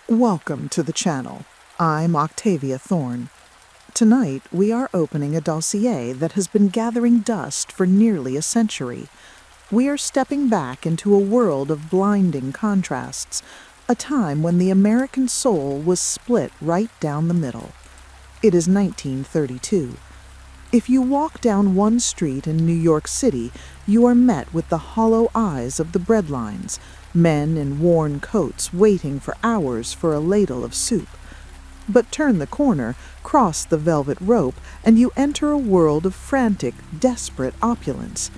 Welcome to the channel. I'm Octavia Thorne. Tonight, we are opening a dossier that has been gathering dust for nearly a century. We are stepping back into a world of blinding contrasts, a time when the American soul was split right down the middle. It is 1932. If you walk down one street in New York City, you are met with the hollow eyes of the breadlines, men in worn coats waiting for hours for a ladle of soup. But turn the corner, cross the velvet rope, and you enter a world of frantic, desperate opulence.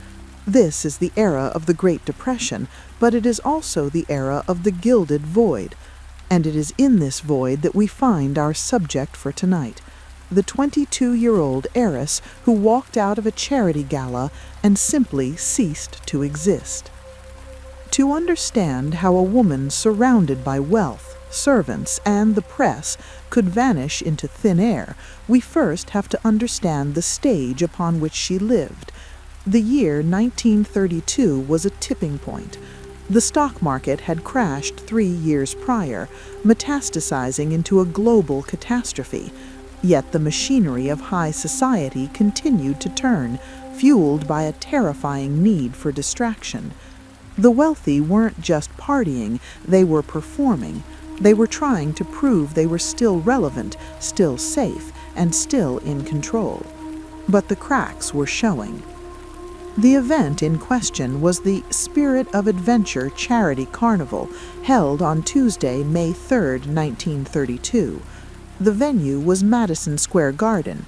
This is the era of the Great Depression, but it is also the era of the gilded void. And it is in this void that we find our subject for tonight, the 22-year-old heiress who walked out of a charity gala and simply ceased to exist. To understand how a woman surrounded by wealth, servants, and the press could vanish into thin air, we first have to understand the stage upon which she lived. The year 1932 was a tipping point. The stock market had crashed 3 years prior, metastasizing into a global catastrophe. Yet the machinery of high society continued to turn, fueled by a terrifying need for distraction. The wealthy weren't just partying, they were performing. They were trying to prove they were still relevant, still safe, and still in control. But the cracks were showing. The event in question was the Spirit of Adventure Charity Carnival, held on Tuesday, May 3, 1932. The venue was Madison Square Garden.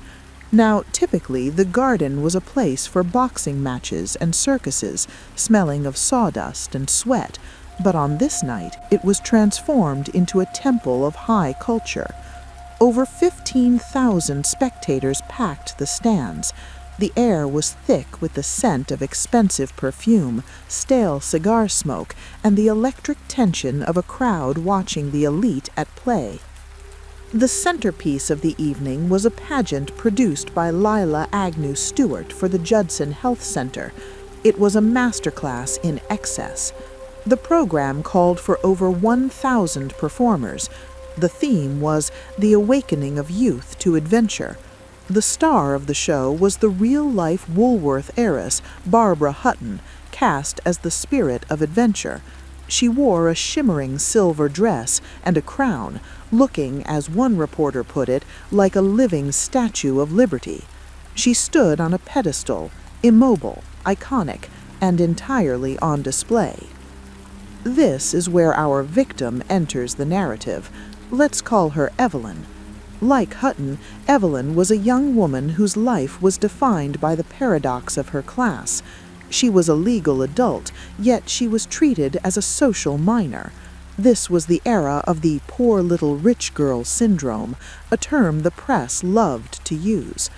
Now, typically, the garden was a place for boxing matches and circuses, smelling of sawdust and sweat, but on this night it was transformed into a temple of high culture. Over 15,000 spectators packed the stands. The air was thick with the scent of expensive perfume, stale cigar smoke, and the electric tension of a crowd watching the elite at play. The centerpiece of the evening was a pageant produced by Lila Agnew Stewart for the Judson Health Center. It was a masterclass in excess. The program called for over 1,000 performers. The theme was the awakening of youth to adventure. The star of the show was the real-life Woolworth heiress, Barbara Hutton, cast as the Spirit of Adventure. She wore a shimmering silver dress and a crown, looking, as one reporter put it, like a living Statue of Liberty. She stood on a pedestal, immobile, iconic, and entirely on display. This is where our victim enters the narrative. Let's call her Evelyn. Like Hutton, Evelyn was a young woman whose life was defined by the paradox of her class. She was a legal adult, yet she was treated as a social minor. This was the era of the poor little rich girl syndrome, a term the press loved to use.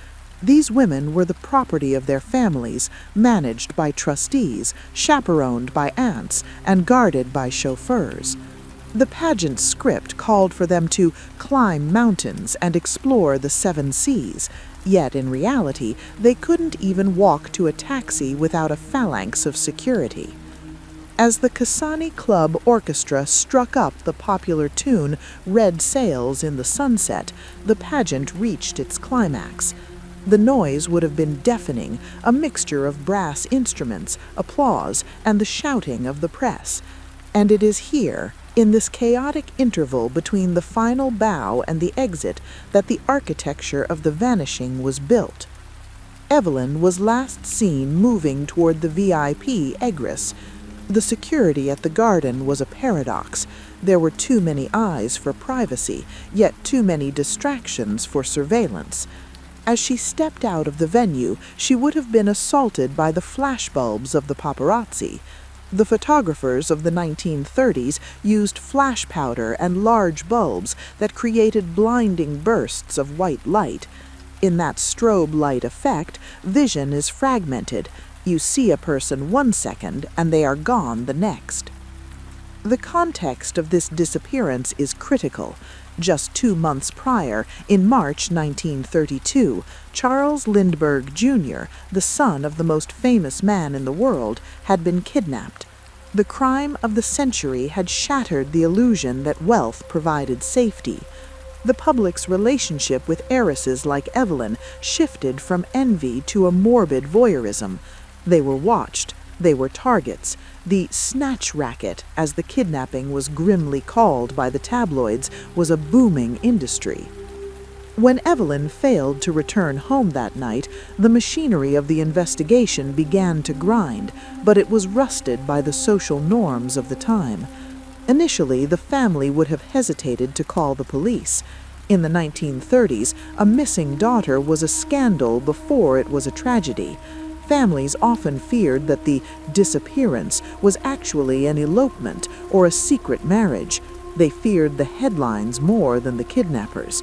These women were the property of their families, managed by trustees, chaperoned by aunts, and guarded by chauffeurs. The pageant script called for them to climb mountains and explore the 7 seas, yet in reality they couldn't even walk to a taxi without a phalanx of security. As the Kasani Club Orchestra struck up the popular tune Red Sails in the Sunset, the pageant reached its climax. The noise would have been deafening, a mixture of brass instruments, applause, and the shouting of the press. And it is here, in this chaotic interval between the final bow and the exit, that the architecture of the vanishing was built. Evelyn was last seen moving toward the VIP egress. The security at the garden was a paradox. There were too many eyes for privacy, yet too many distractions for surveillance. As she stepped out of the venue, she would have been assaulted by the flashbulbs of the paparazzi. The photographers of the 1930s used flash powder and large bulbs that created blinding bursts of white light. In that strobe light effect, vision is fragmented. You see a person 1 second, and they are gone the next. The context of this disappearance is critical. Just 2 months prior, in March 1932, Charles Lindbergh Jr., the son of the most famous man in the world, had been kidnapped. The crime of the century had shattered the illusion that wealth provided safety. The public's relationship with heiresses like Evelyn shifted from envy to a morbid voyeurism. They were watched, they were targets. The snatch racket, as the kidnapping was grimly called by the tabloids, was a booming industry. When Evelyn failed to return home that night, the machinery of the investigation began to grind, but it was rusted by the social norms of the time. Initially, the family would have hesitated to call the police. In the 1930s, a missing daughter was a scandal before it was a tragedy. Families often feared that the disappearance was actually an elopement or a secret marriage. They feared the headlines more than the kidnappers.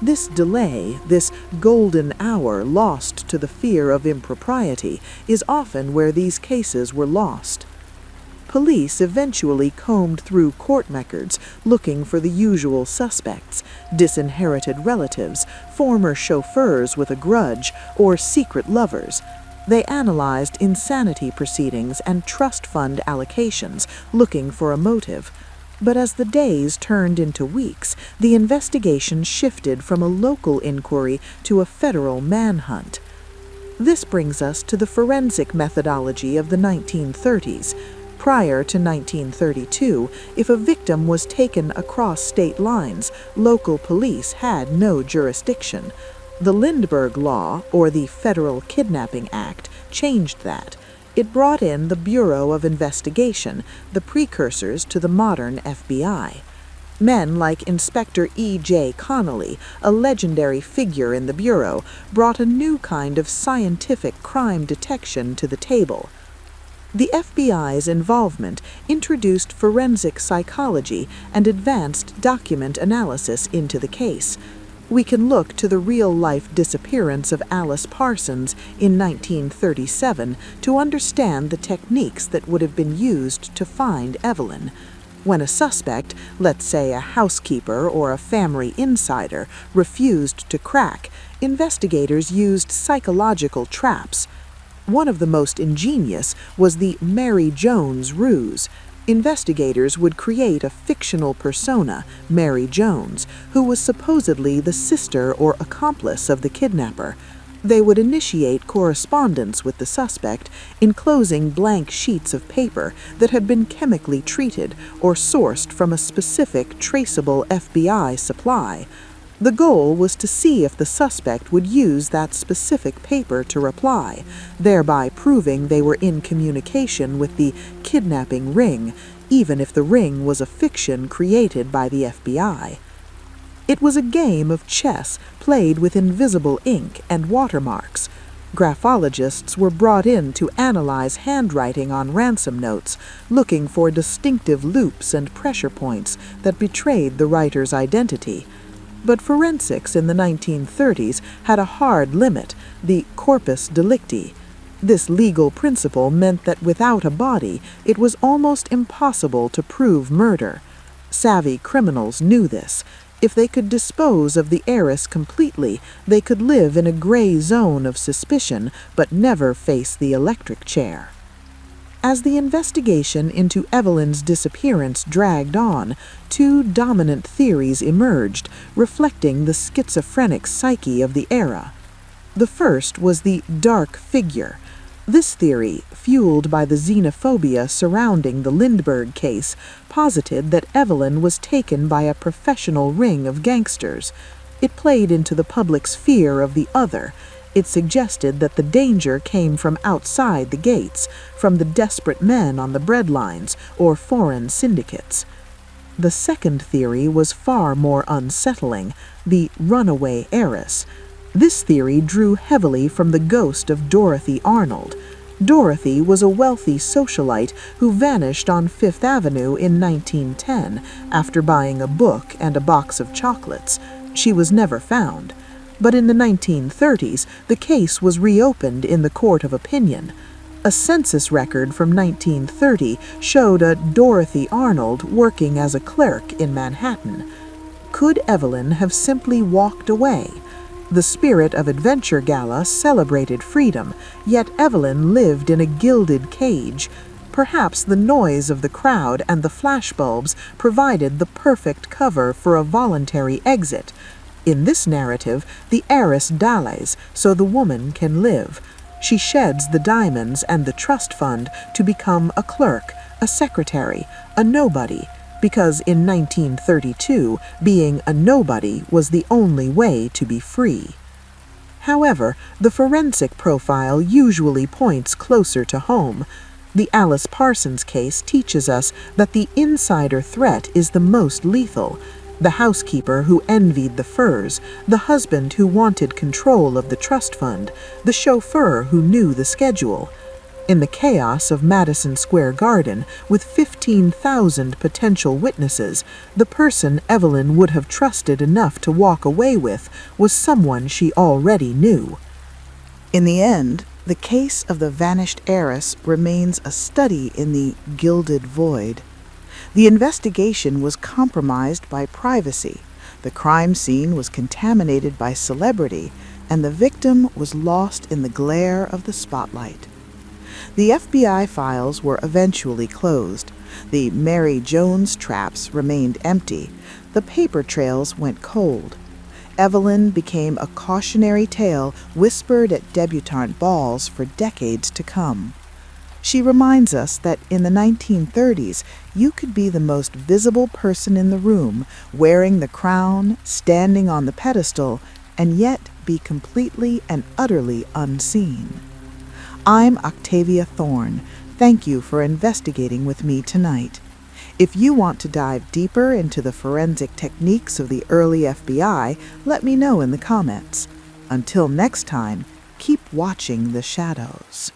This delay, this golden hour lost to the fear of impropriety, is often where these cases were lost. Police eventually combed through court records looking for the usual suspects: disinherited relatives, former chauffeurs with a grudge, or secret lovers. They analyzed insanity proceedings and trust fund allocations, looking for a motive. But as the days turned into weeks, the investigation shifted from a local inquiry to a federal manhunt. This brings us to the forensic methodology of the 1930s. Prior to 1932, if a victim was taken across state lines, local police had no jurisdiction. The Lindbergh Law, or the Federal Kidnapping Act, changed that. It brought in the Bureau of Investigation, the precursors to the modern FBI. Men like Inspector E.J. Connolly, a legendary figure in the Bureau, brought a new kind of scientific crime detection to the table. The FBI's involvement introduced forensic psychology and advanced document analysis into the case. We can look to the real-life disappearance of Alice Parsons in 1937 to understand the techniques that would have been used to find Evelyn. When a suspect, let's say a housekeeper or a family insider, refused to crack, investigators used psychological traps. One of the most ingenious was the Mary Jones ruse. Investigators would create a fictional persona, Mary Jones, who was supposedly the sister or accomplice of the kidnapper. They would initiate correspondence with the suspect, enclosing blank sheets of paper that had been chemically treated or sourced from a specific traceable FBI supply. The goal was to see if the suspect would use that specific paper to reply, thereby proving they were in communication with the kidnapping ring, even if the ring was a fiction created by the FBI. It was a game of chess played with invisible ink and watermarks. Graphologists were brought in to analyze handwriting on ransom notes, looking for distinctive loops and pressure points that betrayed the writer's identity. But forensics in the 1930s had a hard limit, the corpus delicti. This legal principle meant that without a body, it was almost impossible to prove murder. Savvy criminals knew this. If they could dispose of the heiress completely, they could live in a gray zone of suspicion but never face the electric chair. As the investigation into Evelyn's disappearance dragged on, two dominant theories emerged, reflecting the schizophrenic psyche of the era. The first was the dark figure. This theory, fueled by the xenophobia surrounding the Lindbergh case, posited that Evelyn was taken by a professional ring of gangsters. It played into the public's fear of the other. It suggested that the danger came from outside the gates, from the desperate men on the breadlines or foreign syndicates. The second theory was far more unsettling, the runaway heiress. This theory drew heavily from the ghost of Dorothy Arnold. Dorothy was a wealthy socialite who vanished on Fifth Avenue in 1910 after buying a book and a box of chocolates. She was never found. But in the 1930s, the case was reopened in the court of opinion. A census record from 1930 showed a Dorothy Arnold working as a clerk in Manhattan. Could Evelyn have simply walked away? The Spirit of Adventure Gala celebrated freedom, yet Evelyn lived in a gilded cage. Perhaps the noise of the crowd and the flashbulbs provided the perfect cover for a voluntary exit. In this narrative, the heiress dallies so the woman can live. She sheds the diamonds and the trust fund to become a clerk, a secretary, a nobody, because in 1932, being a nobody was the only way to be free. However, the forensic profile usually points closer to home. The Alice Parsons case teaches us that the insider threat is the most lethal. The housekeeper who envied the furs, the husband who wanted control of the trust fund, the chauffeur who knew the schedule. In the chaos of Madison Square Garden, with 15,000 potential witnesses, the person Evelyn would have trusted enough to walk away with was someone she already knew. In the end, the case of the vanished heiress remains a study in the gilded void. The investigation was compromised by privacy, the crime scene was contaminated by celebrity, and the victim was lost in the glare of the spotlight. The FBI files were eventually closed. The Mary Jones traps remained empty. The paper trails went cold. Evelyn became a cautionary tale whispered at debutante balls for decades to come. She reminds us that in the 1930s, you could be the most visible person in the room, wearing the crown, standing on the pedestal, and yet be completely and utterly unseen. I'm Octavia Thorne. Thank you for investigating with me tonight. If you want to dive deeper into the forensic techniques of the early FBI, let me know in the comments. Until next time, keep watching the shadows.